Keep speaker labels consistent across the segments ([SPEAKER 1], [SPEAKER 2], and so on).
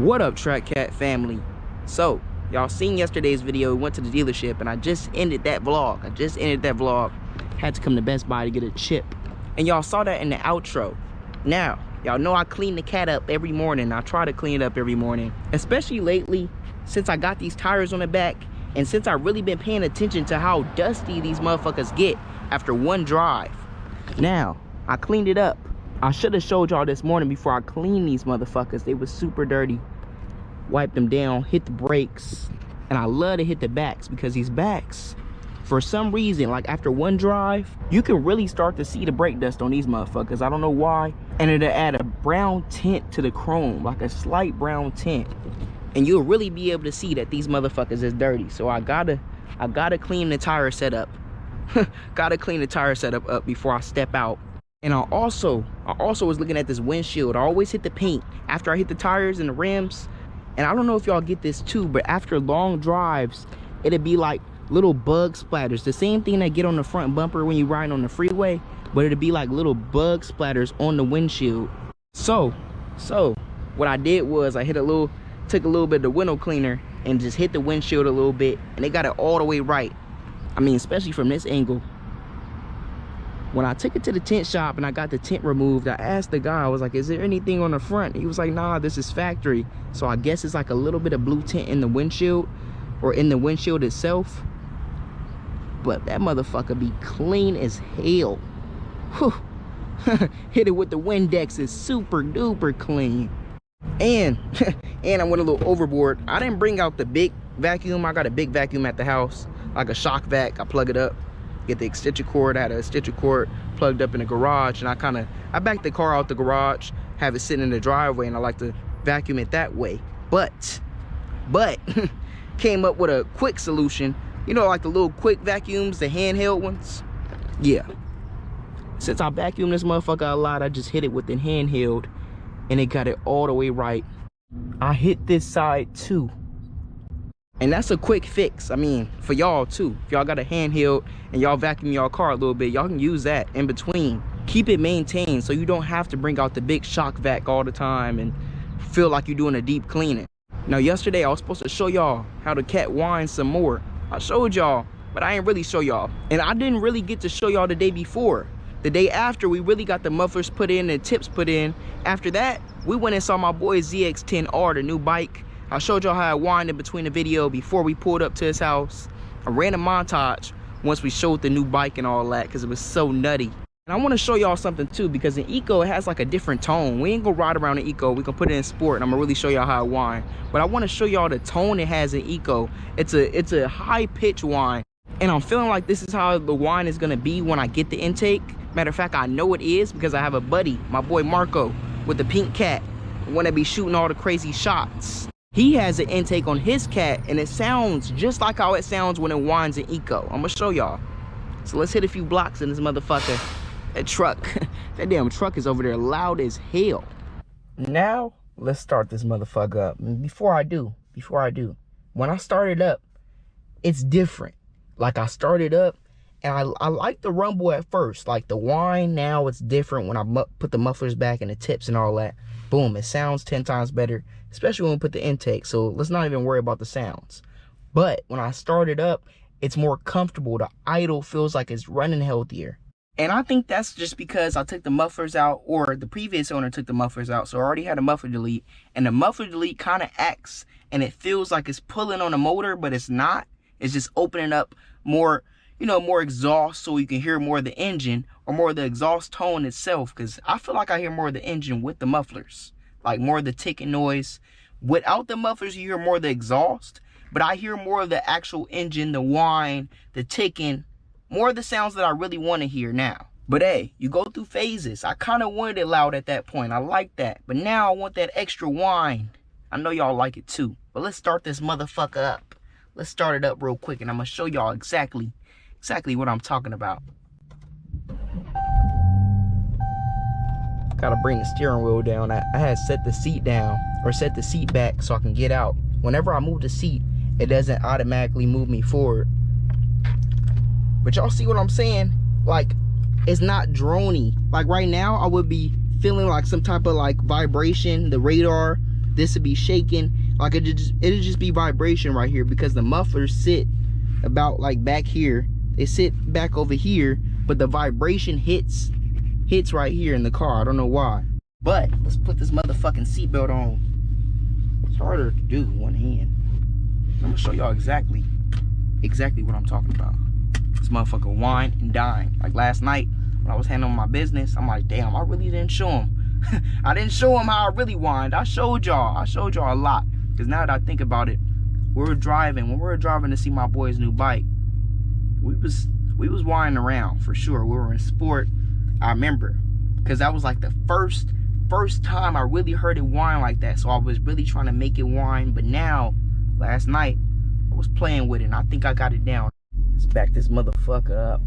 [SPEAKER 1] What up, Track Cat family? So y'all seen yesterday's video. We went to the dealership and I just ended that vlog. Had to come to Best Buy to get a chip, and y'all saw that in the outro. Now y'all know I clean the cat up every morning. I try to clean it up every morning, especially lately since I got these tires on the back, and since I really been paying attention to how dusty these motherfuckers get after one drive. Now I cleaned it up. I should have showed y'all this morning before I cleaned these motherfuckers. They was super dirty. Wiped them down, hit the brakes, and I love to hit the backs because these backs, for some reason, like after one drive, you can really start to see the brake dust on these motherfuckers. I don't know why. And it'll add a brown tint to the chrome, like a slight brown tint, and you'll really be able to see that these motherfuckers is dirty. So I gotta clean the tire setup. Gotta clean the tire setup up before I step out. And I also was looking at this windshield. I always hit the paint after I hit the tires and the rims. And I don't know if y'all get this too, but after long drives, it'd be like little bug splatters. The same thing that get on the front bumper when you ride on the freeway, but it'd be like little bug splatters on the windshield. So what I did was I took a little bit of the window cleaner and just hit the windshield a little bit, and they got it all the way right. I mean, especially from this angle. When I took it to the tint shop and I got the tint removed, I asked the guy, I was like, is there anything on the front? He was like, nah, this is factory. So I guess it's like a little bit of blue tint in the windshield, or in the windshield itself. But that motherfucker be clean as hell. Whew. Hit it with the Windex, is super duper clean. And I went a little overboard. I didn't bring out the big vacuum. I got a big vacuum at the house, like a shock vac. I plug it up, get the extension cord. I had an extension cord plugged up in the garage, and I backed the car out the garage, have it sitting in the driveway, and I like to vacuum it that way. But came up with a quick solution. You know, like the little quick vacuums, the handheld ones. Yeah, since I vacuum this motherfucker a lot, I just hit it with the handheld, and it got it all the way right. I hit this side too, and that's a quick fix. I mean, for y'all too. If y'all got a handheld and y'all vacuum y'all car a little bit, y'all can use that in between. Keep it maintained so you don't have to bring out the big shock vac all the time and feel like you're doing a deep cleaning. Now yesterday I was supposed to show y'all how to cat whine some more. I showed y'all, but I ain't really show y'all. And I didn't really get to show y'all the day before. The day after, we really got the mufflers put in and tips put in. After that, we went and saw my boy ZX10R, the new bike. I showed y'all how I whined in between the video before we pulled up to his house. I ran a montage once we showed the new bike and all that because it was so nutty. And I want to show y'all something too, because in Eco, it has like a different tone. We ain't gonna ride around in Eco. We can put it in Sport, and I'm gonna really show y'all how I whine. But I want to show y'all the tone it has in Eco. It's a high pitch whine. And I'm feeling like this is how the whine is gonna be when I get the intake. Matter of fact, I know it is because I have a buddy, my boy Marco, with the pink cat, wanna be shooting all the crazy shots. He has an intake on his cat, and it sounds just like how it sounds when it whines in Eco. I'm gonna show y'all. So let's hit a few blocks in this motherfucker. That truck, that damn truck is over there loud as hell. Now, let's start this motherfucker up. And before I do, when I started up, it's different. Like I started up, and I like the rumble at first. Like the whine, now it's different when I put the mufflers back and the tips and all that. Boom, it sounds 10 times better, especially when we put the intake. So let's not even worry about the sounds. But when I started up, it's more comfortable. The idle feels like it's running healthier. And I think that's just because I took the mufflers out, or the previous owner took the mufflers out. So I already had a muffler delete, and the muffler delete kind of acts, and it feels like it's pulling on the motor, but it's not. It's just opening up more, you know, more exhaust so you can hear more of the engine, or more of the exhaust tone itself. Because I feel like I hear more of the engine with the mufflers, like more of the ticking noise. Without the mufflers, you hear more of the exhaust, but I hear more of the actual engine, the whine, the ticking, more of the sounds that I really want to hear now. But hey, you go through phases. I kind of wanted it loud at that point. I like that. But now I want that extra whine. I know y'all like it too. But let's start this motherfucker up. Let's start it up real quick, and I'm going to show y'all exactly what I'm talking about. Gotta bring the steering wheel down. I had set the seat down, or set the seat back so I can get out. Whenever I move the seat, it doesn't automatically move me forward. But y'all see what I'm saying? Like, it's not drony. Like right now, I would be feeling like some type of like vibration, the radar, this would be shaking. Like it'd just be vibration right here, because the mufflers sit about like back here. They sit back over here, but the vibration hits right here in the car. I don't know why. But let's put this motherfucking seatbelt on. It's harder to do with one hand. I'm gonna show y'all exactly what I'm talking about. This motherfucker whine and dine. Like last night when I was handling my business, I'm like, damn, I really didn't show him. I didn't show him how I really whined. I showed y'all a lot. Because now that I think about it, when we were driving to see my boy's new bike, we was whining around for sure. We were in sport. I remember, because that was like the first time I really heard it whine like that. So I was really trying to make it whine. But now, last night, I was playing with it, and I think I got it down. Let's back this motherfucker up.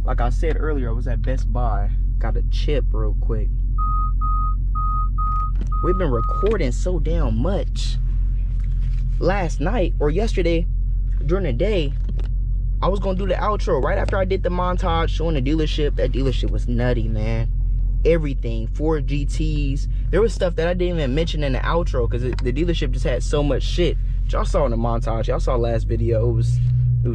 [SPEAKER 1] Like I said earlier, I was at Best Buy. Got a chip real quick. We've been recording so damn much. Last night or yesterday during the day, I was gonna do the outro right after I did the montage showing the dealership. That dealership was nutty, man. Everything, Ford GTs. There was stuff that I didn't even mention in the outro because the dealership just had so much shit. Y'all saw in the montage, y'all saw last video, it was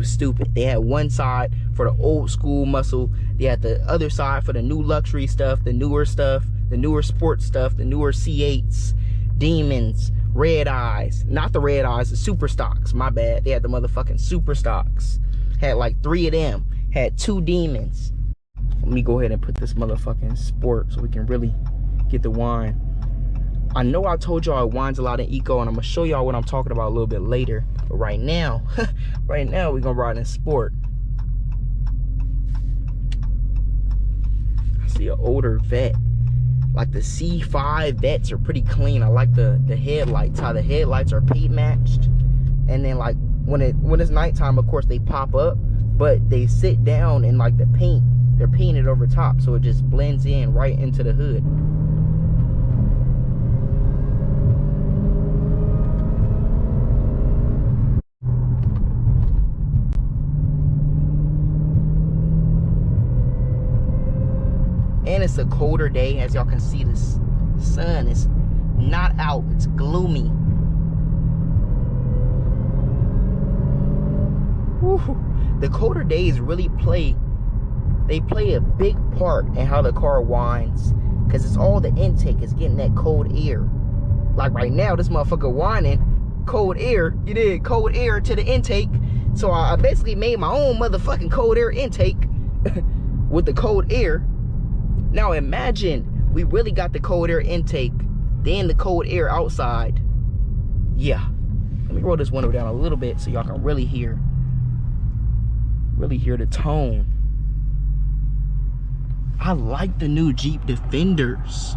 [SPEAKER 1] stupid. They had one side for the old school muscle. They had the other side for the new luxury stuff, the newer sports stuff, the newer C8s, Demons, Red Eyes. Not the Red Eyes, the super stocks, my bad. They had the motherfucking super stocks. Had like 3 of them. Had 2 Demons. Let me go ahead and put this motherfucking sport so we can really get the whine. I know I told y'all it whines a lot in eco, and I'm gonna show y'all what I'm talking about a little bit later. But right now, we're gonna ride in sport. I see an older vet. Like the C5 vets are pretty clean. I like the headlights, how the headlights are paint matched. And then like when it's nighttime, of course they pop up, but they sit down and like the paint, they're painted over top, so it just blends in right into the hood. And it's a colder day, as y'all can see. This sun is not out, it's gloomy. Woo. The colder days really play a big part in how the car whines, because it's all the intake is getting that cold air. Like right now, this motherfucker whining, cold air, you did cold air to the intake. So I basically made my own motherfucking cold air intake with the cold air. Now imagine we really got the cold air intake, then the cold air outside. Yeah. Let me roll this window down a little bit so y'all can really hear the tone. I like the new Jeep Defenders.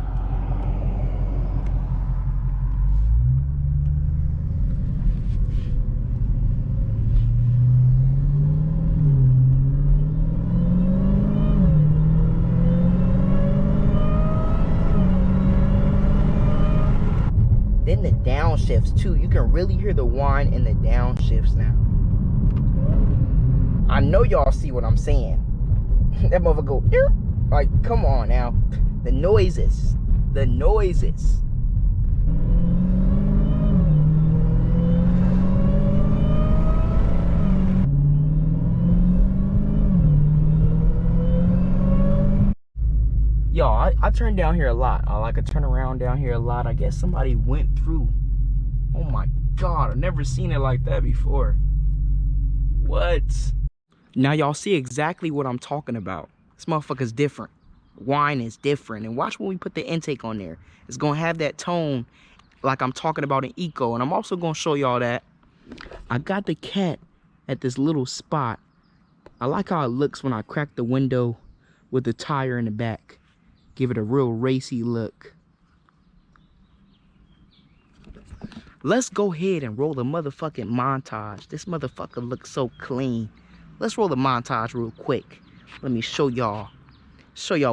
[SPEAKER 1] Then the downshifts too. You can really hear the whine in the downshifts now. I know y'all see what I'm saying. That motherfucker go, ear. Like, come on now. The noises. Y'all, I turn down here a lot. I turn around down here a lot. I guess somebody went through. Oh my God, I've never seen it like that before. What? Now y'all see exactly what I'm talking about. This motherfucker's different. Wine is different. And watch when we put the intake on there. It's gonna have that tone like I'm talking about in eco. And I'm also gonna show y'all that I got the Cat at this little spot. I like how it looks when I crack the window with the tire in the back. Give it a real racy look. Let's go ahead and roll the motherfucking montage. This motherfucker looks so clean. Let's roll the montage real quick. Let me show y'all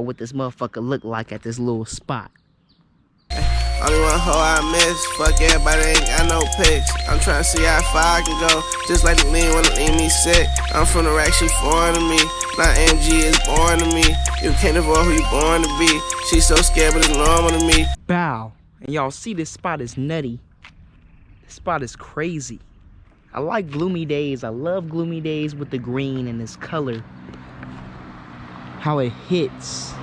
[SPEAKER 1] what this motherfucker look like at this little spot.
[SPEAKER 2] Only one hoe I miss, fuck everybody, ain't got no pics. I'm trying to see how far I can go, just like the lean wanna leave me sick. I'm from the rack, she foreign to me, my MG is boring to me. You can't avoid who you born to be, she's so scared but it's normal to me.
[SPEAKER 1] Bow. And y'all see this spot is nutty. This spot is crazy. I like gloomy days. I love gloomy days with the green and this color. How it hits.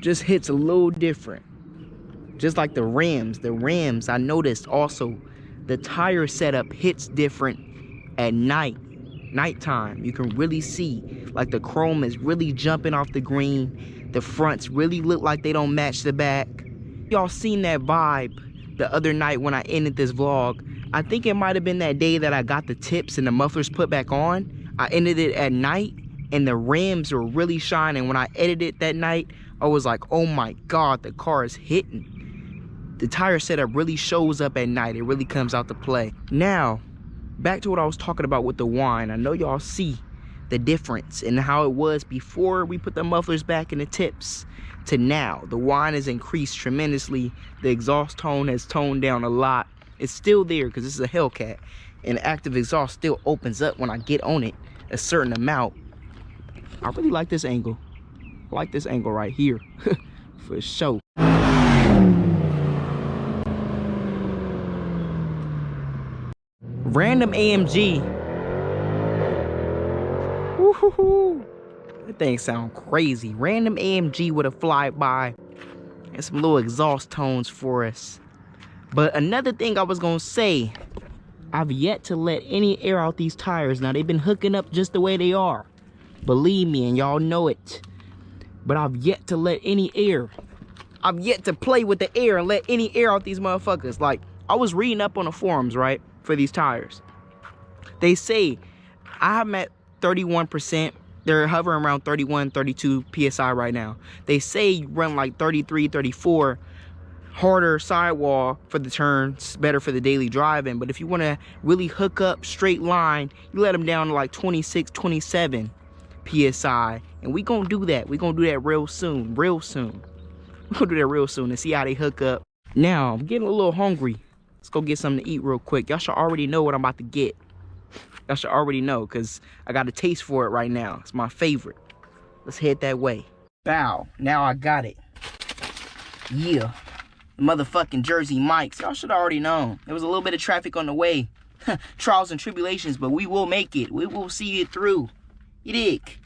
[SPEAKER 1] Just hits a little different. Just like the rims. The rims, I noticed also, the tire setup hits different at nighttime. You can really see, like the chrome is really jumping off the green. The fronts really look like they don't match the back. Y'all seen that vibe the other night when I ended this vlog. I think it might have been that day that I got the tips and the mufflers put back on. I ended it at night and the rims were really shining. When I edited that night, I was like, oh my God, the car is hitting. The tire setup really shows up at night. It really comes out to play. Now, back to what I was talking about with the whine. I know y'all see the difference in how it was before we put the mufflers back in the tips to now. The whine has increased tremendously. The exhaust tone has toned down a lot. It's still there because this is a Hellcat, and active exhaust still opens up when I get on it a certain amount. I really like this angle. I like this angle right here for sure. Random AMG. Woohoo! That thing sound crazy. Random AMG with a flyby and some little exhaust tones for us. But another thing I was gonna say, I've yet to let any air out these tires. Now they've been hooking up just the way they are. Believe me, and y'all know it. But I've yet to let any air. I've yet to play with the air and let any air out these motherfuckers. Like, I was reading up on the forums, right, for these tires. They say I'm at 31%. They're hovering around 31, 32 PSI right now. They say you run like 33, 34. Harder sidewall for the turns, better for the daily driving. But if you want to really hook up straight line, you let them down to like 26, 27 PSI. And we gonna do that. We gonna do that real soon. We gonna do that real soon and see how they hook up. Now, I'm getting a little hungry. Let's go get something to eat real quick. Y'all should already know what I'm about to get. Y'all should already know because I got a taste for it right now. It's my favorite. Let's head that way. Bow. Now I got it. Yeah. Motherfucking Jersey Mike's. Y'all should already know. There was a little bit of traffic on the way. Trials and tribulations, but we will make it. We will see it through. You dig?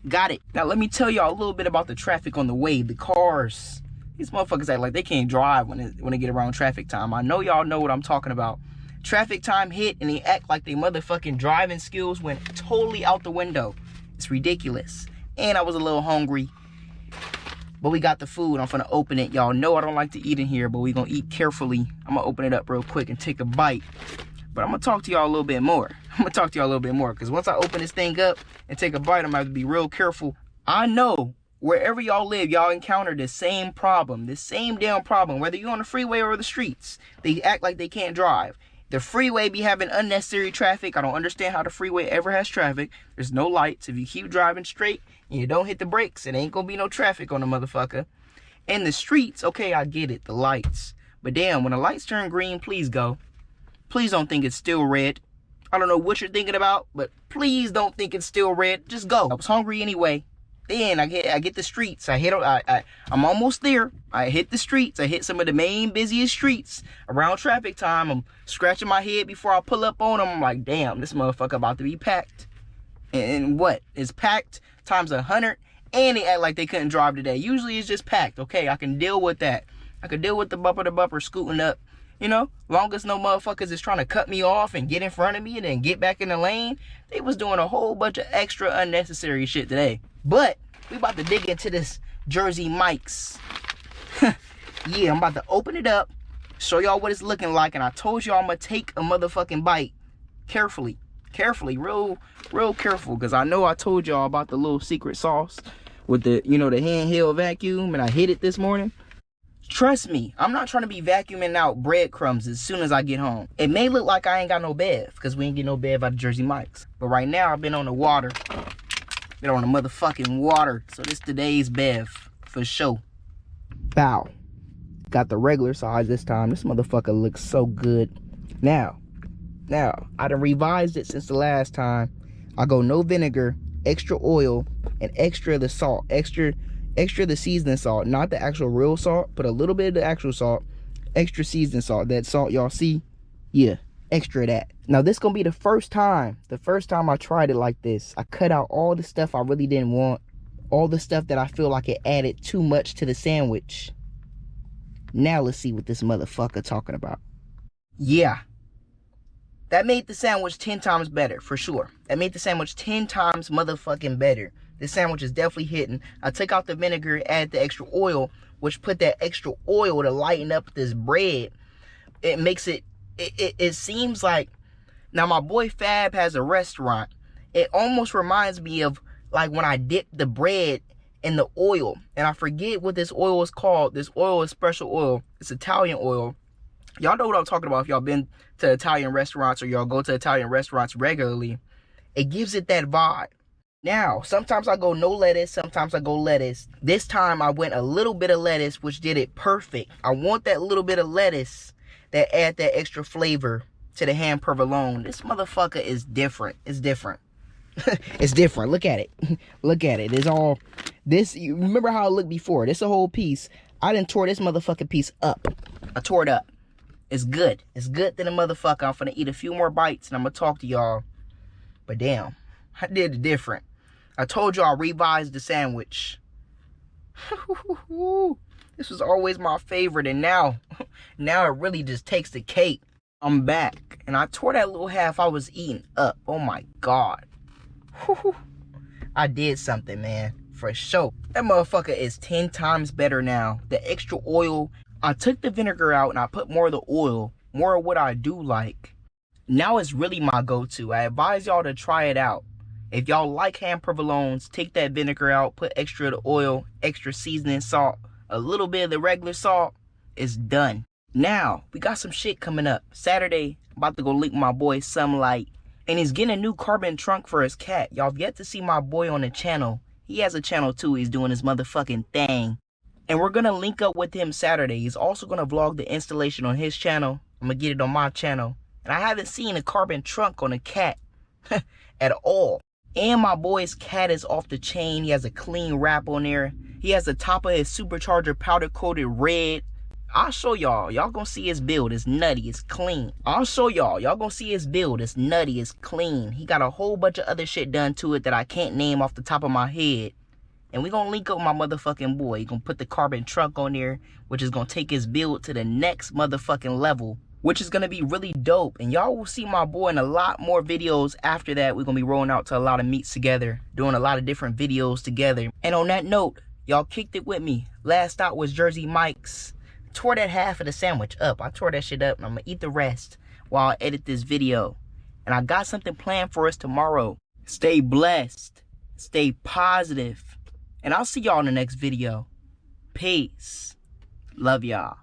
[SPEAKER 1] Got it. Now let me tell y'all a little bit about the traffic on the way. The cars. These motherfuckers act like they can't drive when they get around traffic time. I know y'all know what I'm talking about. Traffic time hit and they act like they motherfucking driving skills went totally out the window. It's ridiculous. And I was a little hungry. But we got the food. I'm finna open it. Y'all know I don't like to eat in here, but we gonna eat carefully. I'm gonna open it up real quick and take a bite. But I'm gonna talk to y'all a little bit more. Because once I open this thing up and take a bite, I'm gonna have to be real careful. I know wherever y'all live, y'all encounter the same problem. The same damn problem. Whether you're on the freeway or the streets, they act like they can't drive. The freeway be having unnecessary traffic. I don't understand how the freeway ever has traffic. There's no lights. If you keep driving straight and you don't hit the brakes, it ain't gonna be no traffic on the motherfucker. In the streets, okay, I get it, the lights. But damn, when the lights turn green, please go. Please don't think it's still red. I don't know what you're thinking about, but please don't think it's still red. Just go. I was hungry anyway. Then I get the streets. I'm almost there. I hit the streets. I hit some of the main busiest streets around traffic time. I'm scratching my head before I pull up on them. I'm like, damn, this motherfucker about to be packed. And what? It's packed times 100. And they act like they couldn't drive today. Usually it's just packed. Okay, I can deal with that. I can deal with the bumper to bumper scooting up. You know, long as no motherfuckers is trying to cut me off and get in front of me and then get back in the lane. They was doing a whole bunch of extra unnecessary shit today. But we about to dig into this Jersey Mike's. Yeah, I'm about to open it up, show y'all what it's looking like, and I told y'all I'm gonna take a motherfucking bite. Carefully, real careful, because I know I told y'all about the little secret sauce with the, you know, the handheld vacuum, and I hit it this morning. Trust me, I'm not trying to be vacuuming out breadcrumbs as soon as I get home. It may look like I ain't got no bev, because we ain't get no bev out of Jersey Mike's. But right now, I've been on the water. Been on the motherfucking water. So this today's bev, for sure. Bow. Got the regular size this time. This motherfucker looks so good. Now, I done revised it since the last time. I go no vinegar, extra oil, and extra of the salt. Extra the seasoning salt, not the actual real salt, but a little bit of the actual salt, Extra seasoned salt. That salt y'all see? Yeah, extra of that. Now this gonna be the first time I tried it like this. I cut out all the stuff I really didn't want. All the stuff that I feel like it added too much to the sandwich. Now let's see what this motherfucker talking about. Yeah. That made the sandwich 10 times better, for sure. That made the sandwich 10 times motherfucking better. This sandwich is definitely hitting. I took out the vinegar, added the extra oil, which put that extra oil to lighten up this bread. It makes it, it seems like, now my boy Fab has a restaurant. It almost reminds me of like when I dip the bread in the oil. And I forget what this oil is called. This oil is special oil. It's Italian oil. Y'all know what I'm talking about if y'all been to Italian restaurants or y'all go to Italian restaurants regularly. It gives it that vibe. Now, sometimes I go no lettuce, sometimes I go lettuce. This time I went a little bit of lettuce, which did it perfect. I want that little bit of lettuce that add that extra flavor to the ham provolone. This motherfucker is different. It's different. It's different. Look at it. Look at it. It's all this. You remember how it looked before? This a whole piece. I done tore this motherfucking piece up. I tore it up. It's good. It's good than a motherfucker. I'm finna eat a few more bites and I'm gonna talk to y'all. But damn, I did it different. I told y'all I revised the sandwich. This was always my favorite, and now it really just takes the cake. I'm back, and I tore that little half I was eating up. Oh my God. I did something, man, for sure. That motherfucker is 10 times better now. The extra oil, I took the vinegar out and I put more of the oil, more of what I do like. Now it's really my go-to. I advise y'all to try it out. If y'all like ham provolones, take that vinegar out, put extra of the oil, extra seasoning salt, a little bit of the regular salt. It's done. Now, we got some shit coming up. Saturday, I'm about to go link my boy Sunlight. And he's getting a new carbon trunk for his cat. Y'all have yet to see my boy on the channel. He has a channel too. He's doing his motherfucking thing. And we're going to link up with him Saturday. He's also going to vlog the installation on his channel. I'm going to get it on my channel. And I haven't seen a carbon trunk on a cat at all. And my boy's cat is off the chain. He has a clean wrap on there. He has the top of his supercharger powder coated red. I'll show y'all. Y'all gonna see his build. It's nutty. It's clean. I'll show y'all. Y'all gonna see his build. It's nutty. It's clean. He got a whole bunch of other shit done to it that I can't name off the top of my head. And we gonna link up with my motherfucking boy. He gonna put the carbon trunk on there, which is gonna take his build to the next motherfucking level, which is gonna be really dope. And y'all will see my boy in a lot more videos after that. We're gonna be rolling out to a lot of meets together, doing a lot of different videos together. And on that note, y'all kicked it with me. Last stop was Jersey Mike's. Tore that half of the sandwich up. I tore that shit up and I'm gonna eat the rest while I edit this video. And I got something planned for us tomorrow. Stay blessed. Stay positive. And I'll see y'all in the next video. Peace. Love y'all.